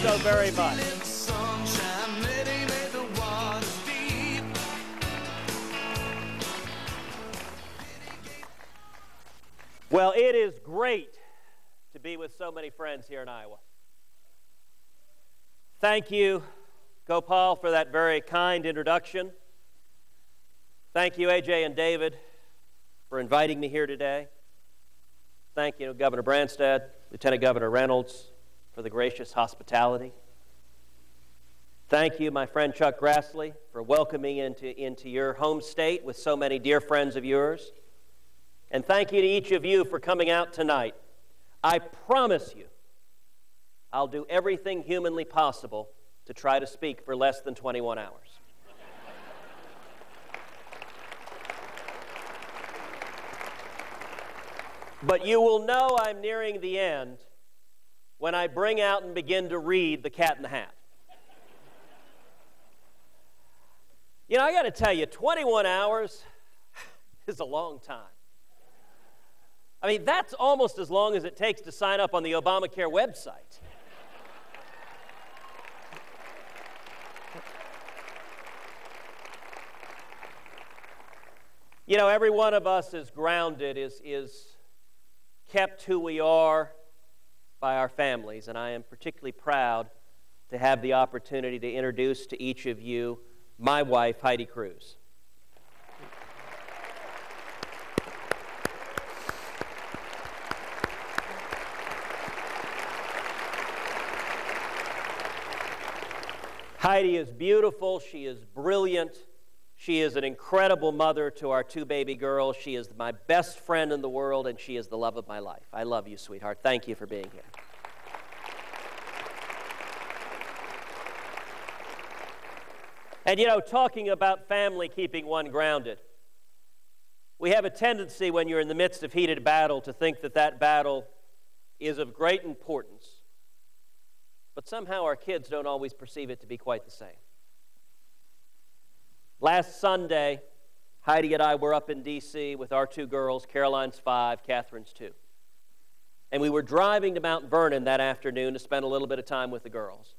so very much. Well, it is great to be with so many friends here in Iowa. Thank you, Gopal, for that very kind introduction. Thank you, AJ and David, for inviting me here today. Thank you, Governor Branstad, Lieutenant Governor Reynolds, for the gracious hospitality. Thank you, my friend Chuck Grassley, for welcoming into your home state with so many dear friends of yours. And thank you to each of you for coming out tonight. I promise you, I'll do everything humanly possible to try to speak for less than 21 hours. But you will know I'm nearing the end when I bring out and begin to read The Cat in the Hat. You know, I got to tell you, 21 hours is a long time. I mean, that's almost as long as it takes to sign up on the Obamacare website. You know, every one of us is grounded, is kept who we are by our families, and I am particularly proud to have the opportunity to introduce to each of you my wife, Heidi Cruz. Heidi is beautiful, she is brilliant, she is an incredible mother to our two baby girls, she is my best friend in the world, and she is the love of my life. I love you, sweetheart. Thank you for being here. And you know, talking about family keeping one grounded, we have a tendency when you're in the midst of heated battle to think that that battle is of great importance. But somehow our kids don't always perceive it to be quite the same. Last Sunday, Heidi and I were up in D.C. with our two girls, Caroline's 5, Catherine's 2. And we were driving to Mount Vernon that afternoon to spend a little bit of time with the girls.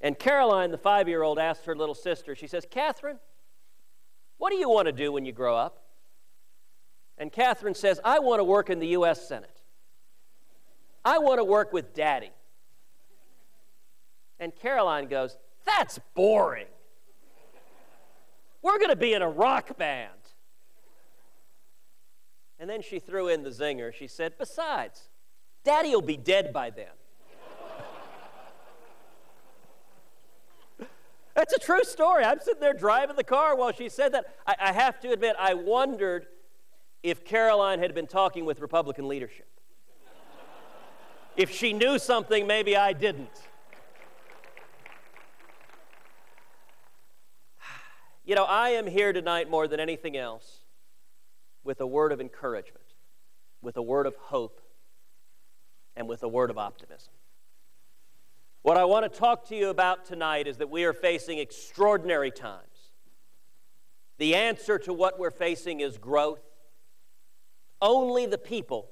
And Caroline, the 5-year-old, asked her little sister, she says, "Catherine, what do you want to do when you grow up?" And Catherine says, "I want to work in the U.S. Senate. I want to work with Daddy." And Caroline goes, "That's boring. We're going to be in a rock band." And then she threw in the zinger. She said, "Besides, Daddy will be dead by then." That's a true story. I'm sitting there driving the car while she said that. I have to admit, I wondered if Caroline had been talking with Republican leadership. If she knew something, maybe I didn't. You know, I am here tonight more than anything else with a word of encouragement, with a word of hope, and with a word of optimism. What I want to talk to you about tonight is that we are facing extraordinary times. The answer to what we're facing is growth. Only the people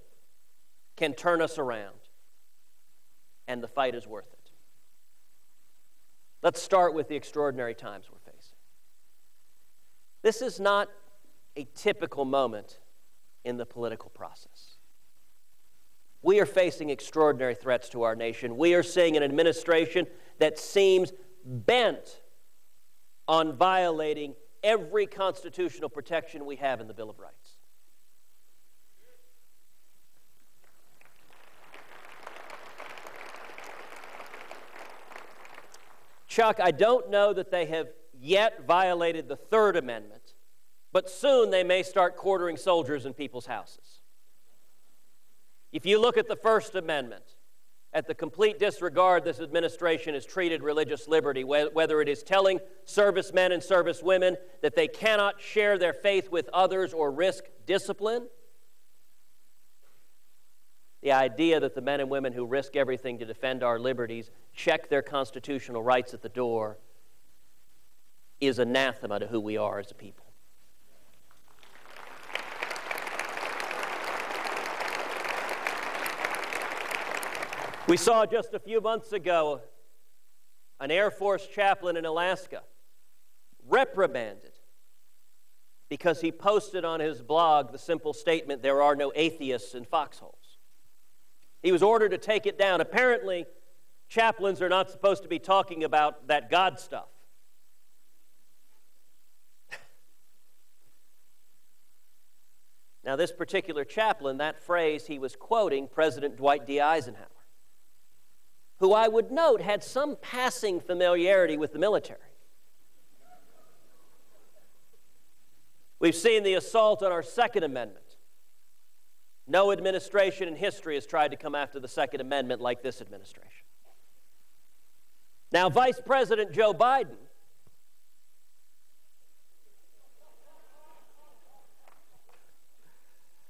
can turn us around, and the fight is worth it. Let's start with the extraordinary times we're facing. This is not a typical moment in the political process. We are facing extraordinary threats to our nation. We are seeing an administration that seems bent on violating every constitutional protection we have in the Bill of Rights. Chuck, I don't know that they have yet violated the Third Amendment, but soon they may start quartering soldiers in people's houses. If you look at the First Amendment, at the complete disregard this administration has treated religious liberty, whether it is telling servicemen and servicewomen that they cannot share their faith with others or risk discipline, the idea that the men and women who risk everything to defend our liberties check their constitutional rights at the door is anathema to who we are as a people. We saw just a few months ago an Air Force chaplain in Alaska, reprimanded because he posted on his blog the simple statement, "There are no atheists in foxholes." He was ordered to take it down. Apparently, chaplains are not supposed to be talking about that God stuff. Now, this particular chaplain, that phrase, he was quoting President Dwight D. Eisenhower, who I would note had some passing familiarity with the military. We've seen the assault on our Second Amendment. No administration in history has tried to come after the Second Amendment like this administration. Now, Vice President Joe Biden,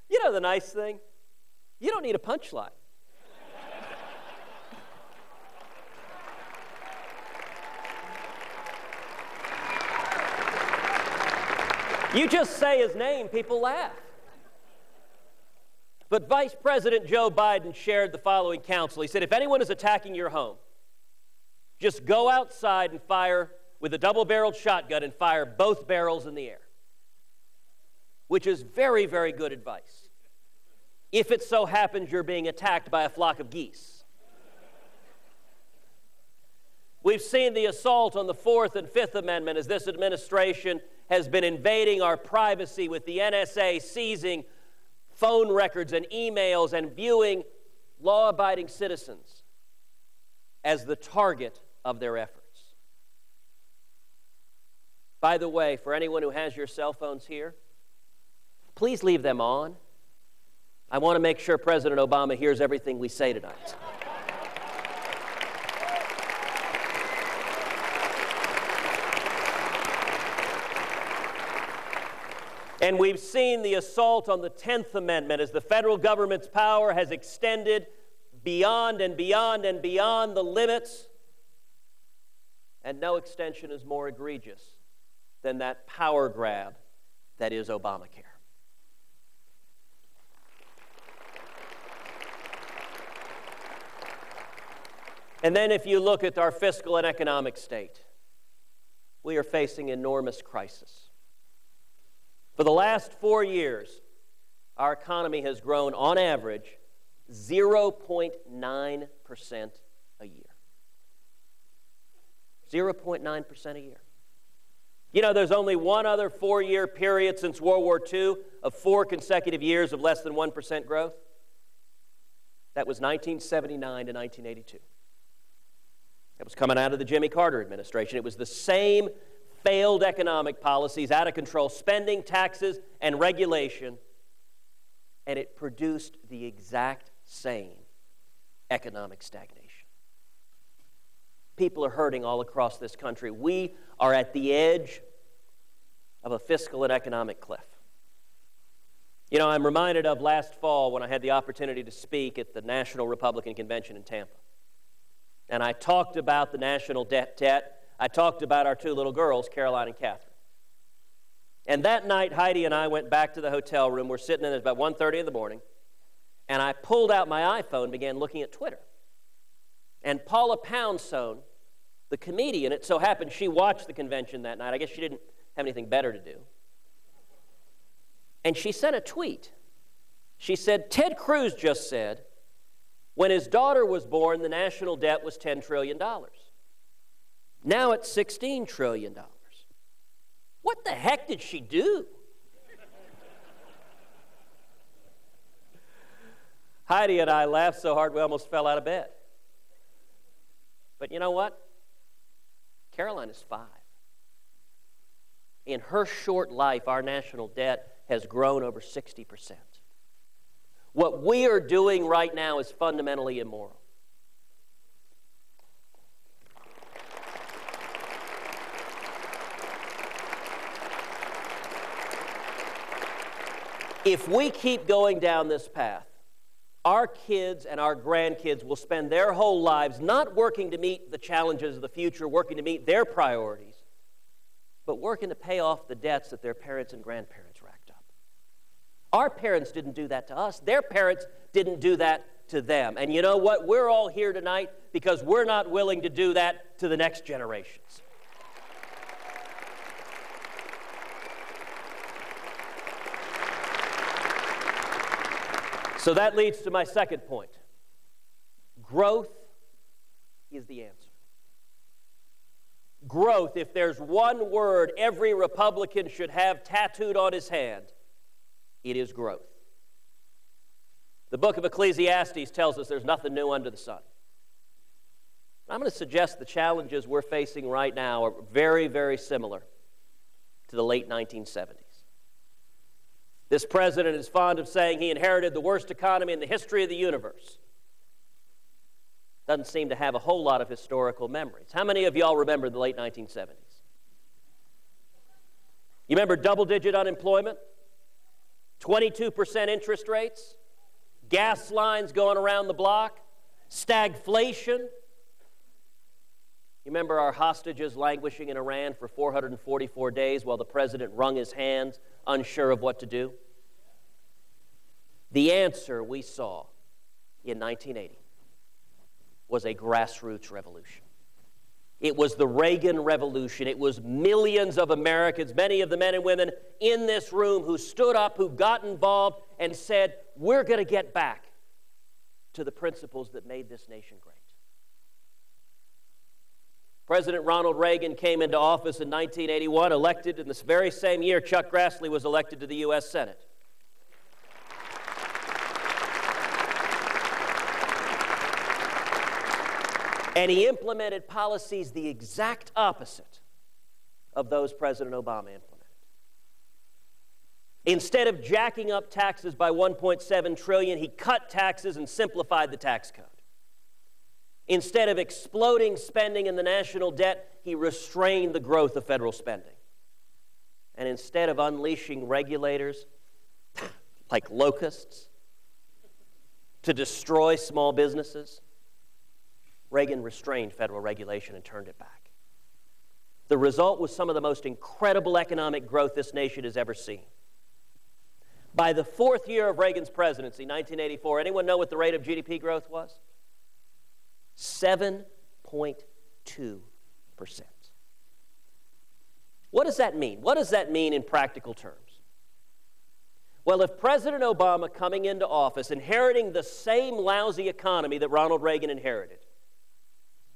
you know the nice thing? You don't need a punchline. You just say his name, people laugh. But Vice President Joe Biden shared the following counsel. He said, if anyone is attacking your home, just go outside and fire with a double-barreled shotgun and fire both barrels in the air, which is very, very good advice if it so happens you're being attacked by a flock of geese. We've seen the assault on the Fourth and Fifth Amendment as this administration has been invading our privacy with the NSA seizing phone records and emails and viewing law-abiding citizens as the target of their efforts. By the way, for anyone who has your cell phones here, please leave them on. I want to make sure President Obama hears everything we say tonight. And we've seen the assault on the 10th Amendment as the federal government's power has extended beyond and beyond and beyond the limits. And no extension is more egregious than that power grab that is Obamacare. And then if you look at our fiscal and economic state, we are facing enormous crisis. For the last 4 years, our economy has grown, on average, 0.9% a year. 0.9% a year. You know, there's only one other 4-year period since World War II of 4 consecutive years of less than 1% growth. That was 1979 to 1982. That was coming out of the Jimmy Carter administration. It was the same failed economic policies, out of control spending, taxes, and regulation, and it produced the exact same economic stagnation. People are hurting all across this country. We are at the edge of a fiscal and economic cliff. You know, I'm reminded of last fall when I had the opportunity to speak at the National Republican Convention in Tampa. And I talked about the national debt. I talked about our 2 little girls, Caroline and Catherine. And that night, Heidi and I went back to the hotel room. We're sitting in there about 1:30 in the morning. And I pulled out my iPhone and began looking at Twitter. And Paula Poundstone, the comedian, it so happened she watched the convention that night. I guess she didn't have anything better to do. And she sent a tweet. She said, Ted Cruz just said, when his daughter was born, the national debt was $10 trillion. Now it's $16 trillion. What the heck did she do? Heidi and I laughed so hard we almost fell out of bed. But you know what? Caroline is 5. In her short life, our national debt has grown over 60%. What we are doing right now is fundamentally immoral. If we keep going down this path, our kids and our grandkids will spend their whole lives not working to meet the challenges of the future, working to meet their priorities, but working to pay off the debts that their parents and grandparents racked up. Our parents didn't do that to us. Their parents didn't do that to them. And you know what? We're all here tonight because we're not willing to do that to the next generations. So that leads to my second point. Growth is the answer. Growth, if there's one word every Republican should have tattooed on his hand, it is growth. The book of Ecclesiastes tells us there's nothing new under the sun. I'm going to suggest the challenges we're facing right now are very, very similar to the late 1970s. This president is fond of saying he inherited the worst economy in the history of the universe. Doesn't seem to have a whole lot of historical memories. How many of y'all remember the late 1970s? You remember double-digit unemployment? 22% interest rates? Gas lines going around the block? Stagflation? You remember our hostages languishing in Iran for 444 days while the president wrung his hands, unsure of what to do? The answer we saw in 1980 was a grassroots revolution. It was the Reagan Revolution. It was millions of Americans, many of the men and women in this room who stood up, who got involved and said, we're going to get back to the principles that made this nation great. President Ronald Reagan came into office in 1981, elected in this very same year Chuck Grassley was elected to the U.S. Senate. And he implemented policies the exact opposite of those President Obama implemented. Instead of jacking up taxes by $1.7 trillion, he cut taxes and simplified the tax code. Instead of exploding spending in the national debt, he restrained the growth of federal spending. And instead of unleashing regulators like locusts to destroy small businesses, Reagan restrained federal regulation and turned it back. The result was some of the most incredible economic growth this nation has ever seen. By the fourth year of Reagan's presidency, 1984, anyone know what the rate of GDP growth was? 7.2%. What does that mean? What does that mean in practical terms? Well, if President Obama, coming into office, inheriting the same lousy economy that Ronald Reagan inherited,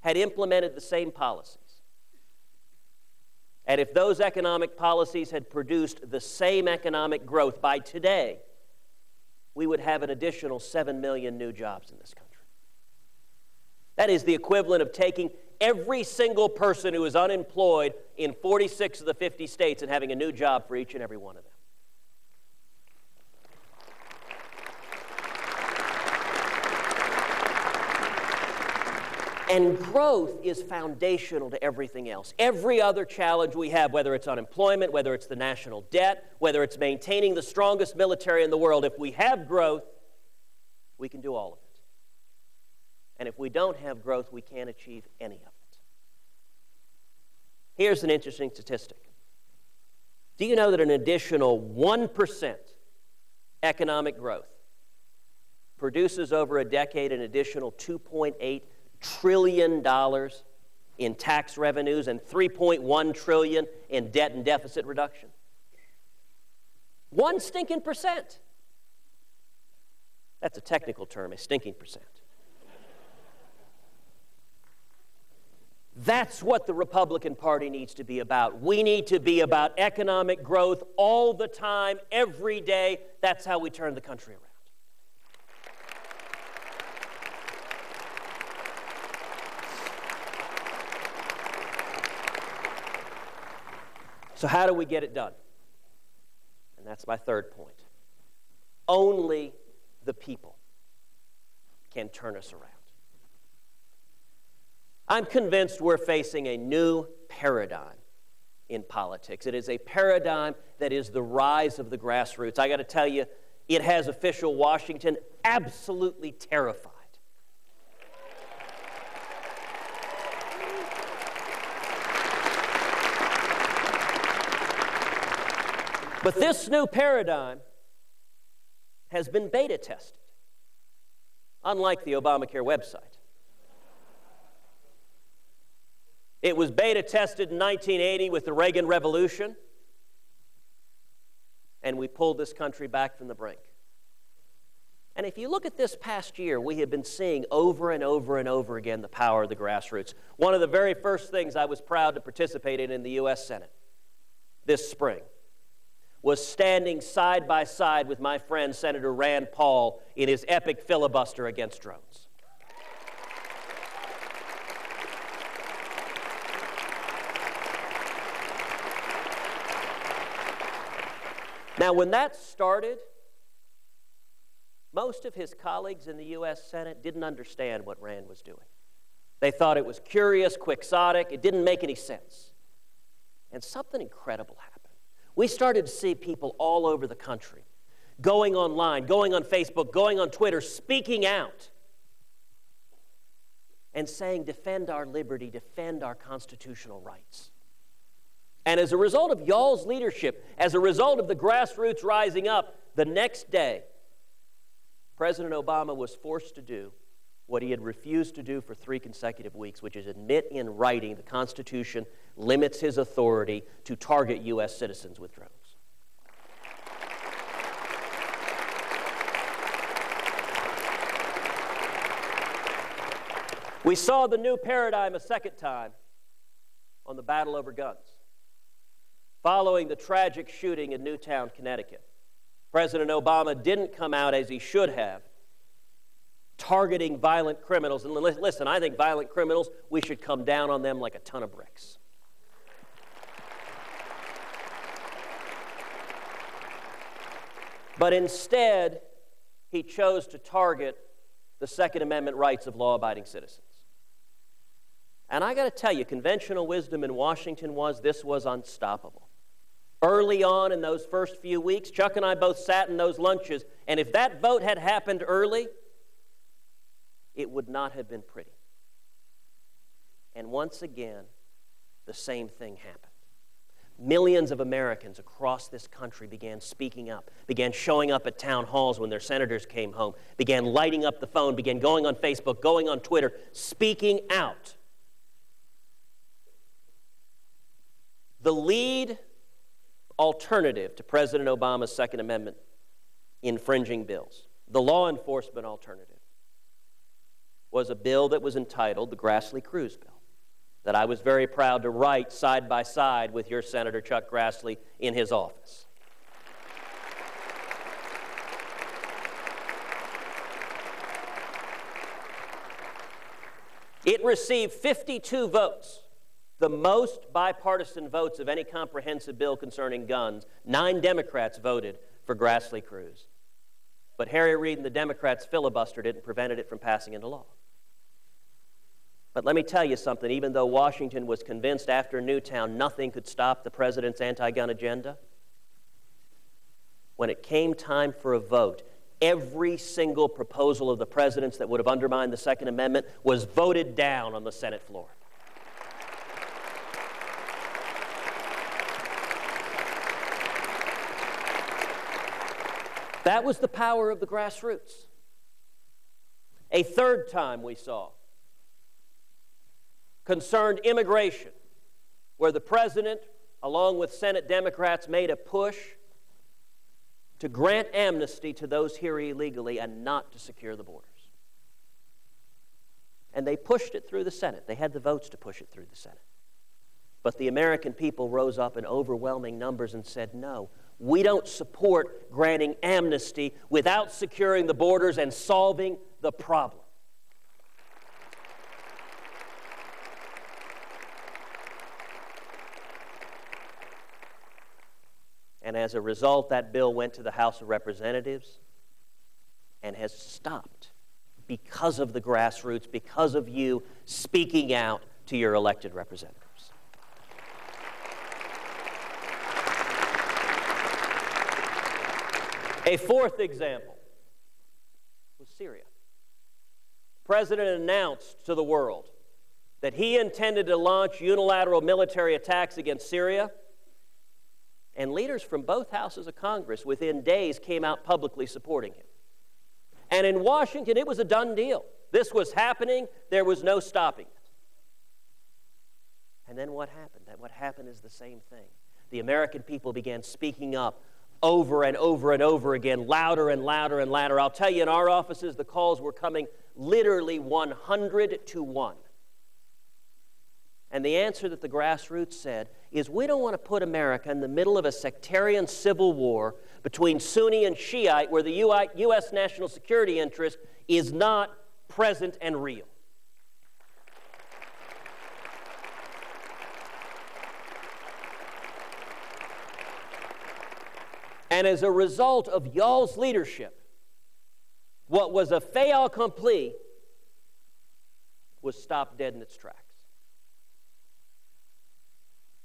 had implemented the same policies, and if those economic policies had produced the same economic growth by today, we would have an additional 7 million new jobs in this country. That is the equivalent of taking every single person who is unemployed in 46 of the 50 states and having a new job for each and every one of them. And growth is foundational to everything else. Every other challenge we have, whether it's unemployment, whether it's the national debt, whether it's maintaining the strongest military in the world, if we have growth, we can do all of it. And if we don't have growth, we can't achieve any of it. Here's an interesting statistic. Do you know that an additional 1% economic growth produces over a decade an additional $2.8 trillion in tax revenues and $3.1 trillion in debt and deficit reduction? 1 stinking percent. That's a technical term, a stinking percent. That's what the Republican Party needs to be about. We need to be about economic growth all the time, every day. That's how we turn the country around. So how do we get it done? And that's my third point. Only the people can turn us around. I'm convinced we're facing a new paradigm in politics. It is a paradigm that is the rise of the grassroots. I got to tell you, it has official Washington absolutely terrified. But this new paradigm has been beta tested. unlike the Obamacare website. It was beta tested in 1980 with the Reagan Revolution, and we pulled this country back from the brink. And if you look at this past year, we have been seeing over and over and over again the power of the grassroots. One of the very first things I was proud to participate in the U.S. Senate this spring was standing side by side with my friend Senator Rand Paul in his epic filibuster against drones. Now, when that started, most of his colleagues in the U.S. Senate didn't understand what Rand was doing. They thought it was curious, quixotic, it didn't make any sense. And something incredible happened. We started to see people all over the country going online, going on Facebook, going on Twitter, speaking out and saying, defend our liberty, defend our constitutional rights. And as a result of y'all's leadership, as a result of the grassroots rising up, the next day, President Obama was forced to do what he had refused to do for 3 consecutive weeks, which is admit in writing the Constitution limits his authority to target U.S. citizens with drones. We saw the new paradigm a second time on the battle over guns. Following the tragic shooting in Newtown, Connecticut, President Obama didn't come out as he should have, targeting violent criminals. And listen, I think violent criminals, we should come down on them like a ton of bricks. But instead, he chose to target the Second Amendment rights of law-abiding citizens. And I got to tell you, conventional wisdom in Washington was this was unstoppable. Early on in those first few weeks, Chuck and I both sat in those lunches, and if that vote had happened early, it would not have been pretty. And once again, the same thing happened. Millions of Americans across this country began speaking up, began showing up at town halls when their senators came home, began lighting up the phone, began going on Facebook, going on Twitter, speaking out. The lead alternative to President Obama's Second Amendment infringing bills, the law enforcement alternative, was a bill that was entitled the Grassley-Cruz bill, that I was very proud to write side by side with your Senator Chuck Grassley in his office. It received 52 votes, the most bipartisan votes of any comprehensive bill concerning guns. 9 Democrats voted for Grassley-Cruz. But Harry Reid and the Democrats filibustered it and prevented it from passing into law. But let me tell you something, even though Washington was convinced after Newtown nothing could stop the president's anti-gun agenda, when it came time for a vote, every single proposal of the president's that would have undermined the Second Amendment was voted down on the Senate floor. That was the power of the grassroots. A third time we saw concerned immigration, where the president, along with Senate Democrats, made a push to grant amnesty to those here illegally and not to secure the borders. And they pushed it through the Senate. They had the votes to push it through the Senate. But the American people rose up in overwhelming numbers and said, no, we don't support granting amnesty without securing the borders and solving the problem. And as a result, that bill went to the House of Representatives and has stopped because of the grassroots, because of you speaking out to your elected representatives. A fourth example was Syria. The president announced to the world that he intended to launch unilateral military attacks against Syria, and leaders from both houses of Congress within days came out publicly supporting him. And in Washington, it was a done deal. This was happening. There was no stopping it. And then what happened? What happened is the same thing. The American people began speaking up over and over and over again, louder and louder and louder. I'll tell you, in our offices, the calls were coming literally 100 to 1. And the answer that the grassroots said is, we don't want to put America in the middle of a sectarian civil war between Sunni and Shiite where the U.S. national security interest is not present and real. And as a result of y'all's leadership, what was a fait accompli was stopped dead in its tracks.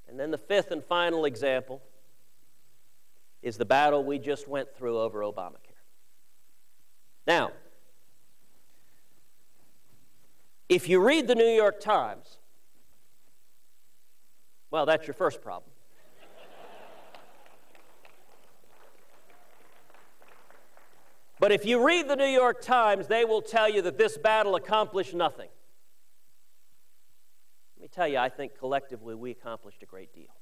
And then the fifth and final example is the battle we just went through over Obamacare. Now, if you read the New York Times, well, that's your first problem. But if you read the New York Times, they will tell you that this battle accomplished nothing. Let me tell you, I think collectively we accomplished a great deal.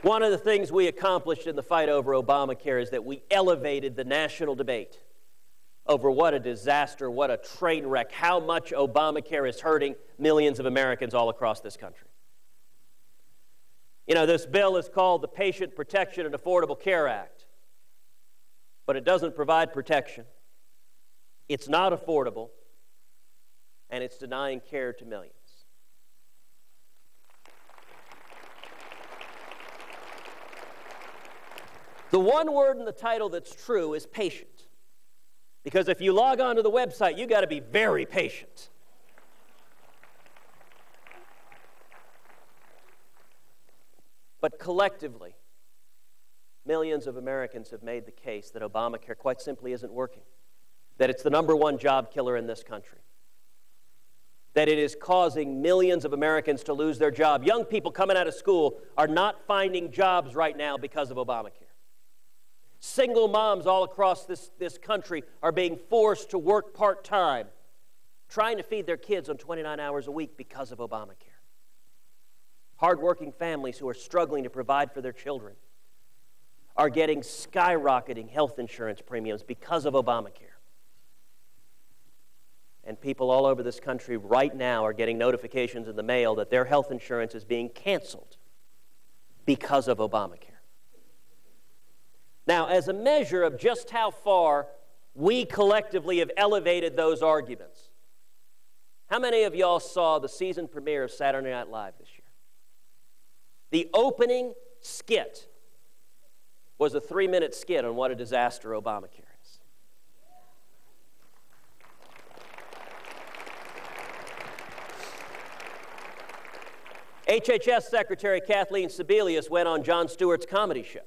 One of the things we accomplished in the fight over Obamacare is that we elevated the national debate over what a disaster, what a train wreck, how much Obamacare is hurting millions of Americans all across this country. You know, this bill is called the Patient Protection and Affordable Care Act, but it doesn't provide protection. It's not affordable, and it's denying care to millions. The one word in the title that's true is patient, because if you log on to the website, you've got to be very patient. But collectively, millions of Americans have made the case that Obamacare quite simply isn't working, that it's the #1 job killer in this country, that it is causing millions of Americans to lose their job. Young people coming out of school are not finding jobs right now because of Obamacare. Single moms all across this country are being forced to work part-time, trying to feed their kids on 29 hours a week because of Obamacare. Hardworking families who are struggling to provide for their children are getting skyrocketing health insurance premiums because of Obamacare. And people all over this country right now are getting notifications in the mail that their health insurance is being canceled because of Obamacare. Now, as a measure of just how far we collectively have elevated those arguments, how many of y'all saw the season premiere of Saturday Night Live this year? The opening skit was a 3-minute skit on what a disaster Obamacare is. HHS Secretary Kathleen Sebelius went on Jon Stewart's comedy show.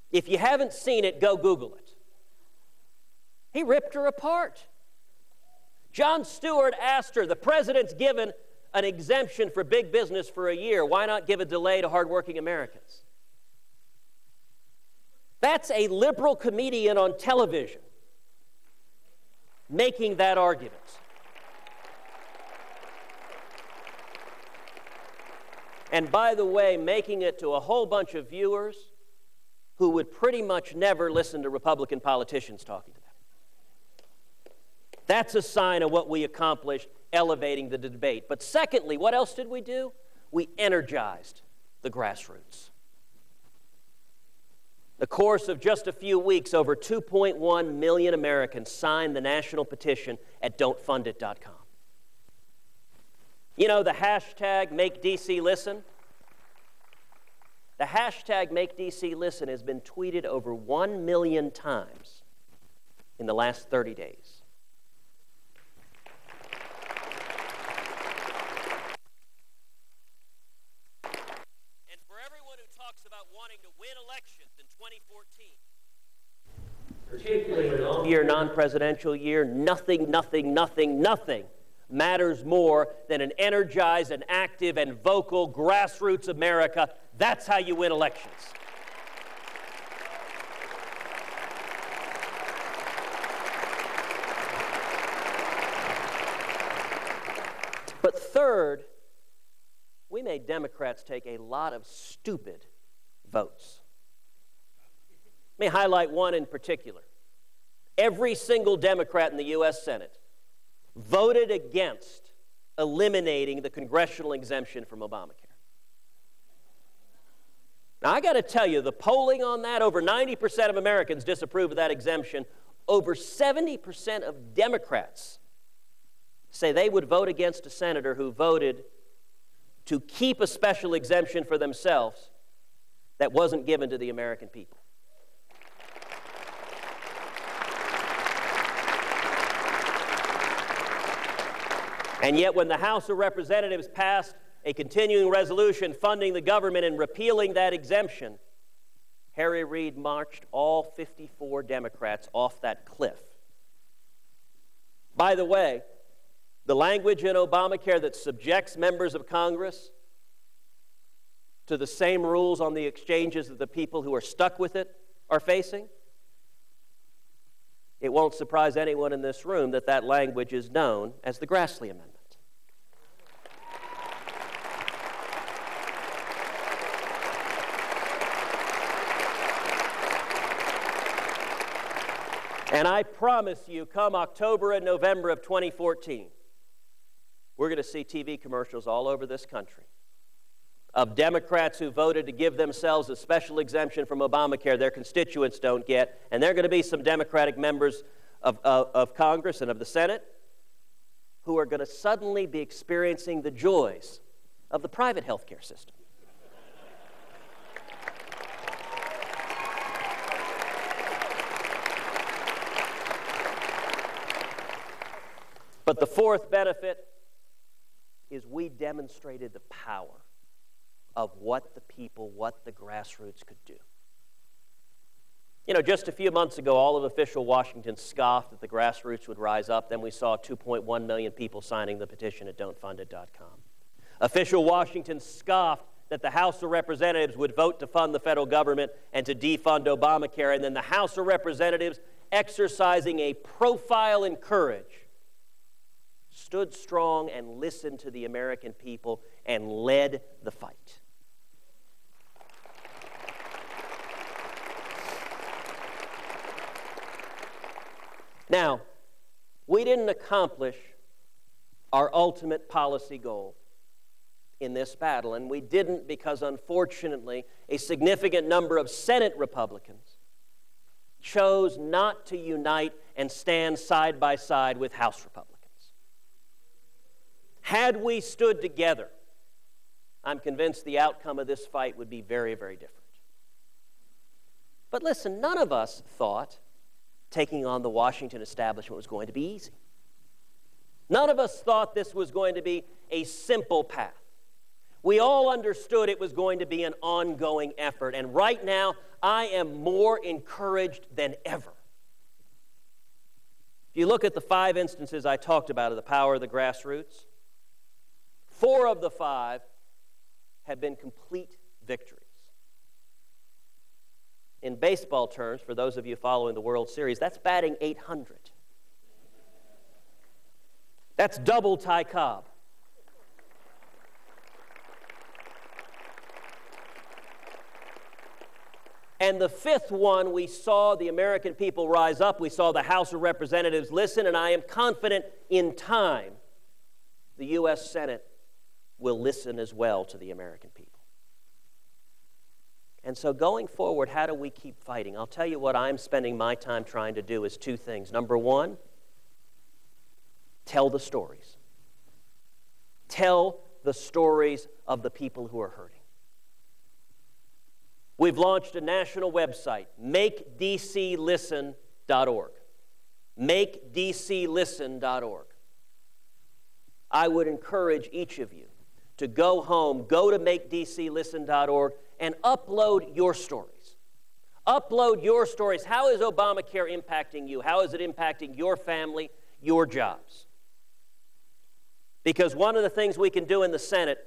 If you haven't seen it, go Google it. He ripped her apart. Jon Stewart asked her, the president's given an exemption for big business for a year. Why not give a delay to hardworking Americans? That's a liberal comedian on television making that argument. And by the way, making it to a whole bunch of viewers who would pretty much never listen to Republican politicians talking to them. That's a sign of what we accomplished, elevating the debate. But secondly, what else did we do? We energized the grassroots. In the course of just a few weeks, over 2.1 million Americans signed the national petition at don'tfundit.com. You know the hashtag #MakeDCListen? The hashtag #MakeDCListen has been tweeted over 1 million times in the last 30 days. About wanting to win elections in 2014. Particularly in an all-year non-presidential year, nothing matters more than an energized and active and vocal grassroots America. That's how you win elections. But third, we made Democrats take a lot of stupid votes. Let me highlight one in particular. Every single Democrat in the U.S. Senate voted against eliminating the congressional exemption from Obamacare. Now, I got to tell you, the polling on that, over 90% of Americans disapprove of that exemption. Over 70% of Democrats say they would vote against a senator who voted to keep a special exemption for themselves that wasn't given to the American people. And yet when the House of Representatives passed a continuing resolution funding the government and repealing that exemption, Harry Reid marched all 54 Democrats off that cliff. By the way, the language in Obamacare that subjects members of Congress to the same rules on the exchanges that the people who are stuck with it are facing, it won't surprise anyone in this room that that language is known as the Grassley Amendment. And I promise you, come October and November of 2014, we're going to see TV commercials all over this country of Democrats who voted to give themselves a special exemption from Obamacare their constituents don't get, and there are going to be some Democratic members of Congress and of the Senate who are going to suddenly be experiencing the joys of the private health care system. But the fourth benefit is we demonstrated the power of what the people, what the grassroots could do. You know, just a few months ago, all of official Washington scoffed that the grassroots would rise up. Then we saw 2.1 million people signing the petition at don'tfundit.com. Official Washington scoffed that the House of Representatives would vote to fund the federal government and to defund Obamacare. And then the House of Representatives, exercising a profile in courage, stood strong and listened to the American people and led the fight. Now, we didn't accomplish our ultimate policy goal in this battle, and we didn't because, unfortunately, a significant number of Senate Republicans chose not to unite and stand side by side with House Republicans. Had we stood together, I'm convinced the outcome of this fight would be very, very different. But listen, none of us thought taking on the Washington establishment was going to be easy. None of us thought this was going to be a simple path. We all understood it was going to be an ongoing effort, and right now, I am more encouraged than ever. If you look at the 5 instances I talked about of the power of the grassroots, 4 of the 5 have been complete victories. In baseball terms, for those of you following the World Series, that's batting .800. That's double Ty Cobb. And the 5th one, we saw the American people rise up. We saw the House of Representatives listen, and I am confident in time the U.S. Senate will listen as well to the American people. And so going forward, how do we keep fighting? I'll tell you what I'm spending my time trying to do is 2 things. Number 1, tell the stories. Tell the stories of the people who are hurting. We've launched a national website, MakeDCListen.org. MakeDCListen.org. I would encourage each of you to go home, go to MakeDCListen.org, and upload your stories. Upload your stories. How is Obamacare impacting you? How is it impacting your family, your jobs? Because one of the things we can do in the Senate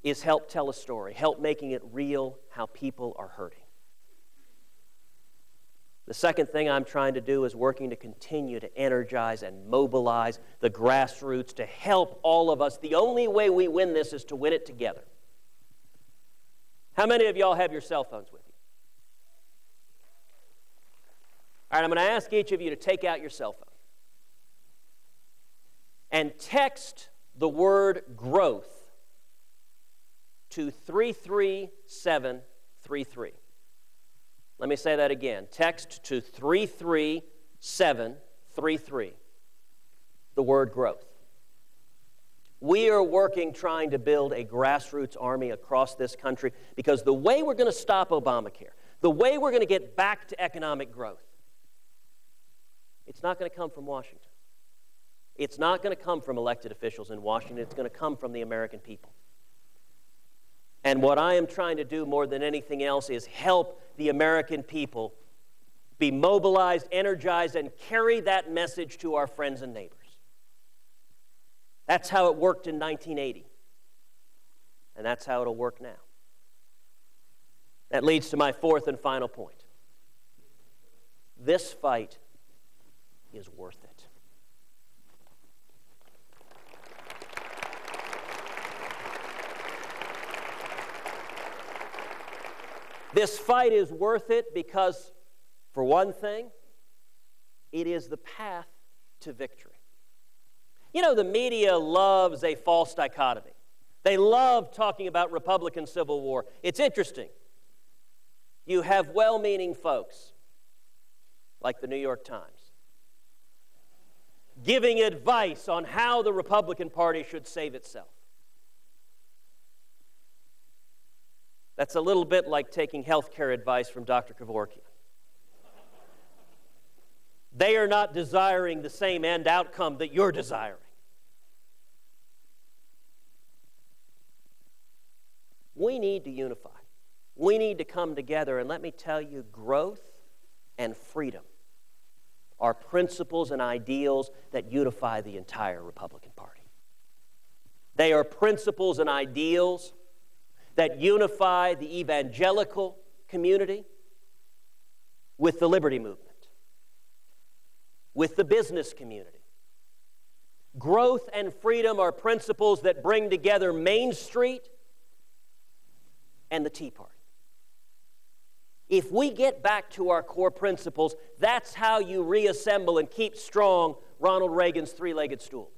is help tell a story, help making it real how people are hurting. The second thing I'm trying to do is working to continue to energize and mobilize the grassroots to help all of us. The only way we win this is to win it together. How many of y'all have your cell phones with you? All right, I'm going to ask each of you to take out your cell phone and text the word growth to 33733. Let me say that again. Text to 33733 the word growth. We are working trying to build a grassroots army across this country because the way we're going to stop Obamacare, the way we're going to get back to economic growth, it's not going to come from Washington. It's not going to come from elected officials in Washington. It's going to come from the American people. And what I am trying to do more than anything else is help the American people be mobilized, energized, and carry that message to our friends and neighbors. That's how it worked in 1980. And that's how it'll work now. That leads to my fourth and final point. This fight is worth it. This fight is worth it because, for one thing, it is the path to victory. You know, the media loves a false dichotomy. They love talking about Republican Civil War. It's interesting. You have well-meaning folks, like the New York Times, giving advice on how the Republican Party should save itself. That's a little bit like taking health care advice from Dr. Kevorkian. They are not desiring the same end outcome that you're desiring. We need to unify. We need to come together, and let me tell you, growth and freedom are principles and ideals that unify the entire Republican Party. They are principles and ideals that unify the evangelical community with the liberty movement, with the business community. Growth and freedom are principles that bring together Main Street and the Tea Party. If we get back to our core principles, that's how you reassemble and keep strong Ronald Reagan's three-legged stool.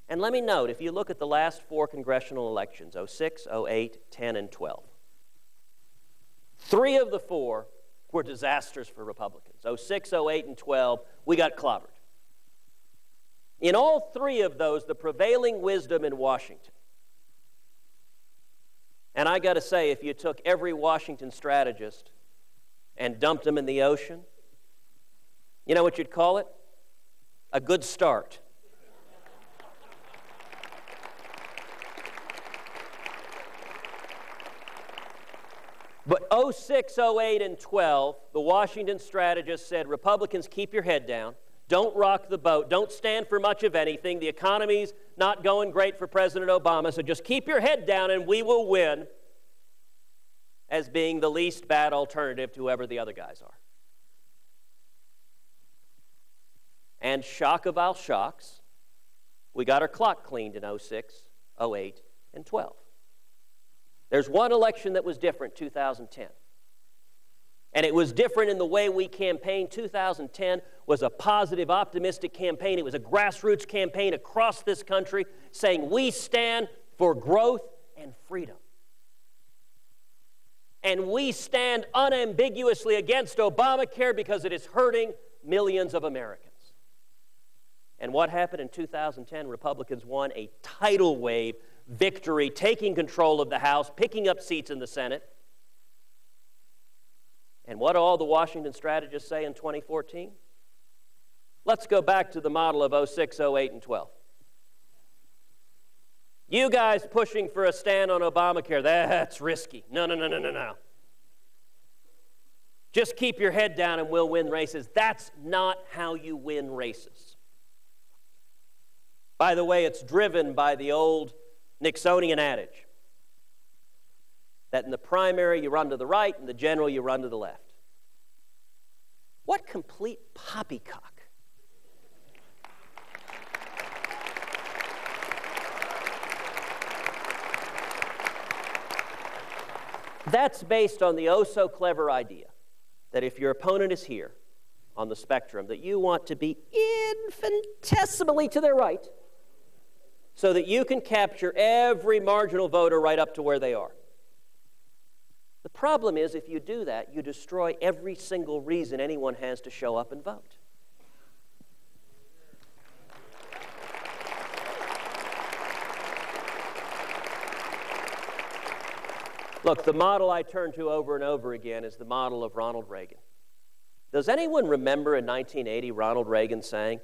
And let me note, if you look at the last four congressional elections, 06, 08, 10, and 12, three of the four were disasters for Republicans. 06, 08, and 12, we got clobbered. In all three of those, the prevailing wisdom in Washington, and I got to say, if you took every Washington strategist and dumped them in the ocean, you know what you'd call it? A good start. But 06, 08, and 12, the Washington strategists said, Republicans, keep your head down. Don't rock the boat. Don't stand for much of anything. The economy's not going great for President Obama, so just keep your head down and we will win, as being the least bad alternative to whoever the other guys are. And shock of all shocks, we got our clock cleaned in 06, 08, and 12. There's one election that was different, 2010. And it was different in the way we campaigned. 2010 was a positive, optimistic campaign. It was a grassroots campaign across this country saying we stand for growth and freedom. And we stand unambiguously against Obamacare because it is hurting millions of Americans. And what happened in 2010? Republicans won a tidal wave victory, taking control of the House, picking up seats in the Senate. And what do all the Washington strategists say in 2014? Let's go back to the model of 06, 08, and 12. You guys pushing for a stand on Obamacare, that's risky. No. Just keep your head down and we'll win races. That's not how you win races. By the way, it's driven by the old Nixonian adage that in the primary you run to the right, in the general you run to the left. What complete poppycock. That's based on the oh-so-clever idea that if your opponent is here on the spectrum, that you want to be infinitesimally to their right so that you can capture every marginal voter right up to where they are. The problem is, if you do that, you destroy every single reason anyone has to show up and vote. Look, the model I turn to over and over again is the model of Ronald Reagan. Does anyone remember in 1980 Ronald Reagan saying,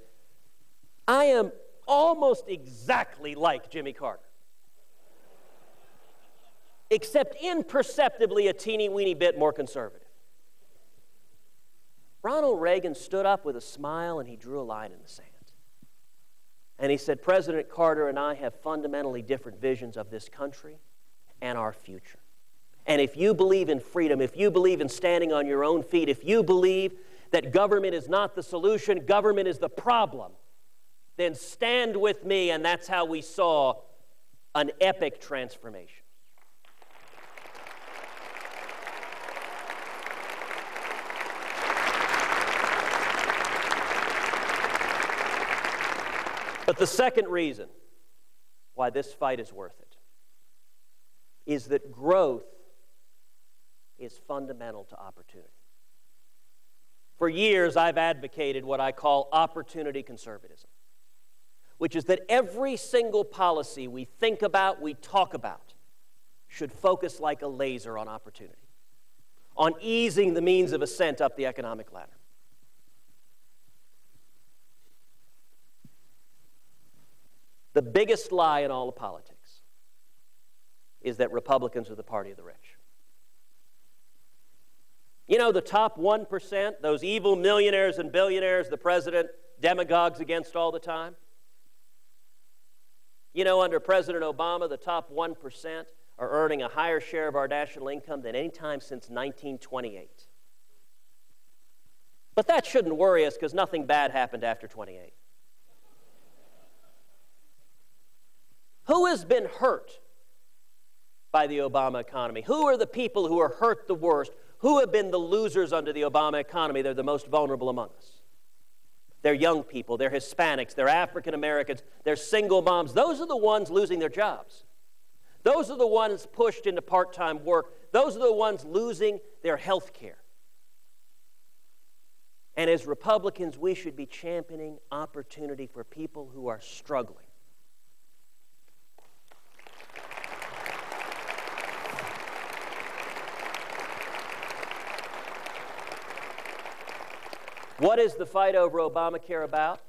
"I am almost exactly like Jimmy Carter, except imperceptibly a teeny-weeny bit more conservative"? Ronald Reagan stood up with a smile and he drew a line in the sand. And he said, "President Carter and I have fundamentally different visions of this country and our future. And if you believe in freedom, if you believe in standing on your own feet, if you believe that government is not the solution, government is the problem, then stand with me." And that's how we saw an epic transformation. But the second reason why this fight is worth it is that growth is fundamental to opportunity. For years, I've advocated what I call opportunity conservatism, which is that every single policy we think about, we talk about, should focus like a laser on opportunity, on easing the means of ascent up the economic ladder. The biggest lie in all of politics is that Republicans are the party of the rich. You know, the top 1%, those evil millionaires and billionaires the president demagogues against all the time? You know, under President Obama, the top 1% are earning a higher share of our national income than any time since 1928. But that shouldn't worry us because nothing bad happened after 28. Who has been hurt by the Obama economy? Who are the people who are hurt the worst? Who have been the losers under the Obama economy? They're the most vulnerable among us. They're young people, they're Hispanics, they're African Americans, they're single moms. Those are the ones losing their jobs. Those are the ones pushed into part-time work. Those are the ones losing their health care. And as Republicans, we should be championing opportunity for people who are struggling. What is the fight over Obamacare about?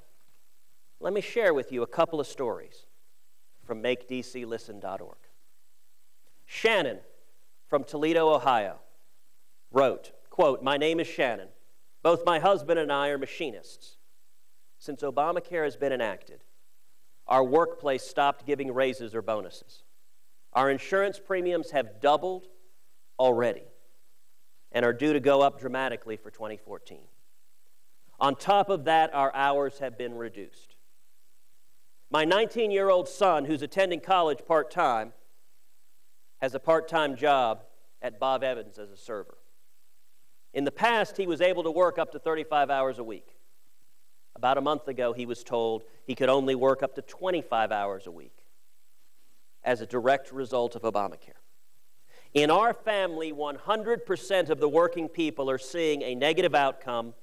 Let me share with you a couple of stories from MakeDCListen.org. Shannon from Toledo, Ohio, wrote, quote, "My name is Shannon. Both my husband and I are machinists. Since Obamacare has been enacted, our workplace stopped giving raises or bonuses. Our insurance premiums have doubled already and are due to go up dramatically for 2014. On top of that, our hours have been reduced. My 19-year-old son, who's attending college part-time, has a part-time job at Bob Evans as a server. In the past, he was able to work up to 35 hours a week. About a month ago, he was told he could only work up to 25 hours a week as a direct result of Obamacare. In our family, 100% of the working people are seeing a negative outcome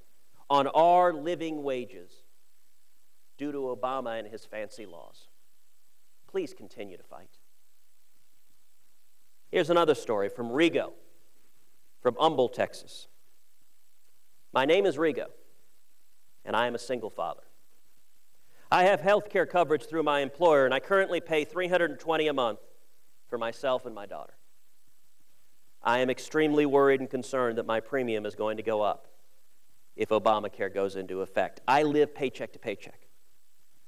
on our living wages due to Obama and his fancy laws. Please continue to fight." Here's another story from Rigo, from Humble, Texas. "My name is Rigo, and I am a single father. I have health care coverage through my employer, and I currently pay $320 a month for myself and my daughter. I am extremely worried and concerned that my premium is going to go up if Obamacare goes into effect. I live paycheck to paycheck.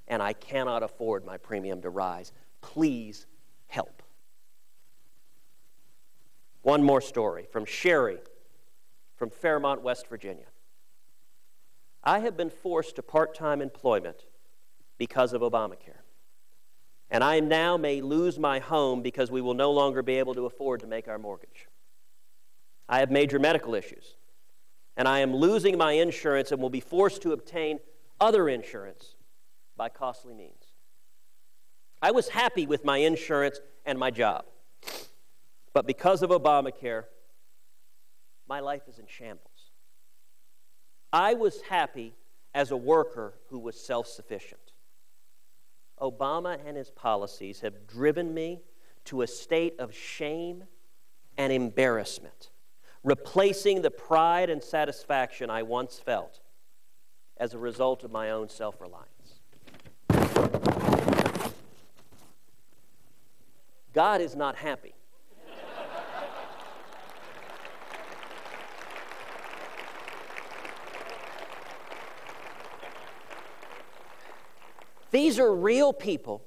and I cannot afford my premium to rise. Please help. One more story from Sherry from Fairmont, West Virginia. I have been forced to part-time employment because of Obamacare. And I now may lose my home because we will no longer be able to afford to make our mortgage. I have major medical issues, and I am losing my insurance and will be forced to obtain other insurance by costly means. I was happy with my insurance and my job, but because of Obamacare, my life is in shambles. I was happy as a worker who was self-sufficient. Obama and his policies have driven me to a state of shame and embarrassment, replacing the pride and satisfaction I once felt as a result of my own self-reliance. God is not happy. These are real people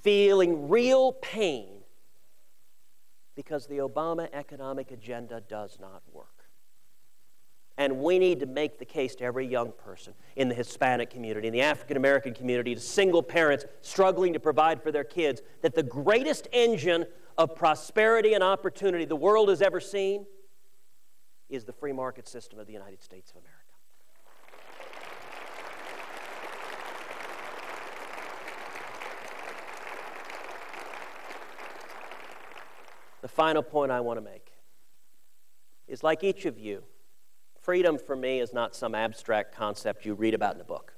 feeling real pain because the Obama economic agenda does not work. And we need to make the case to every young person in the Hispanic community, in the African American community, to single parents struggling to provide for their kids, that the greatest engine of prosperity and opportunity the world has ever seen is the free market system of the United States of America. The final point I want to make is, like each of you, freedom for me is not some abstract concept you read about in a book.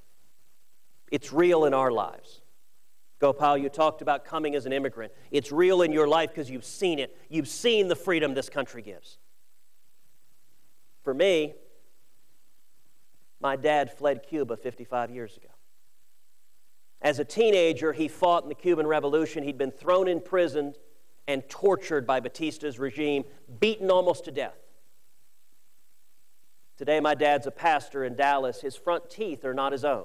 It's real in our lives. Gopal, you talked about coming as an immigrant. It's real in your life because you've seen it. You've seen the freedom this country gives. For me, my dad fled Cuba 55 years ago. As a teenager, he fought in the Cuban Revolution. He'd been thrown in prison and tortured by Batista's regime, beaten almost to death. Today, my dad's a pastor in Dallas. His front teeth are not his own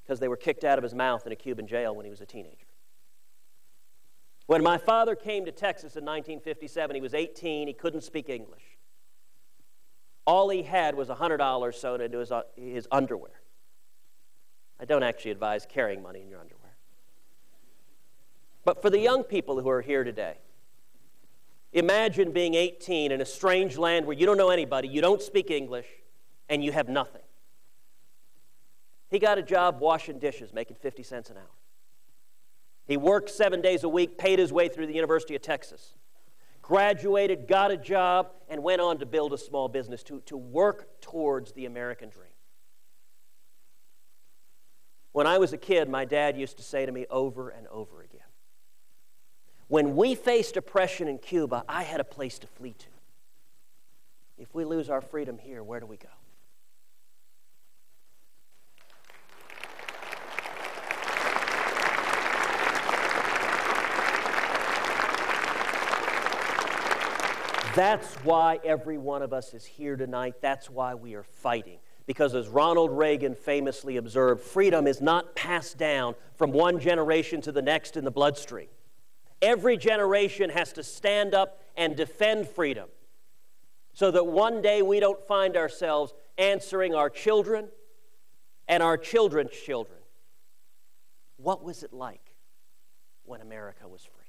because they were kicked out of his mouth in a Cuban jail when he was a teenager. When my father came to Texas in 1957, he was 18. He couldn't speak English. All he had was $100 sewn into his underwear. I don't actually advise carrying money in your underwear. But for the young people who are here today, imagine being 18 in a strange land where you don't know anybody, you don't speak English, and you have nothing. He got a job washing dishes, making 50 cents an hour. He worked 7 days a week, paid his way through the University of Texas, graduated, got a job, and went on to build a small business, to work towards the American dream. When I was a kid, my dad used to say to me over and over again, when we faced oppression in Cuba, I had a place to flee to. If we lose our freedom here, where do we go? That's why every one of us is here tonight. That's why we are fighting. Because as Ronald Reagan famously observed, freedom is not passed down from one generation to the next in the bloodstream. Every generation has to stand up and defend freedom so that one day we don't find ourselves answering our children and our children's children, what was it like when America was free?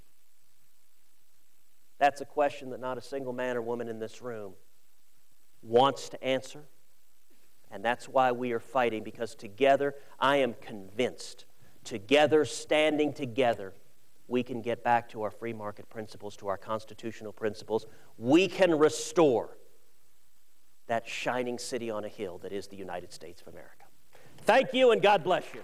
That's a question that not a single man or woman in this room wants to answer, and that's why we are fighting, because together, I am convinced, together, standing together, we can get back to our free market principles, to our constitutional principles. We can restore that shining city on a hill that is the United States of America. Thank you, and God bless you.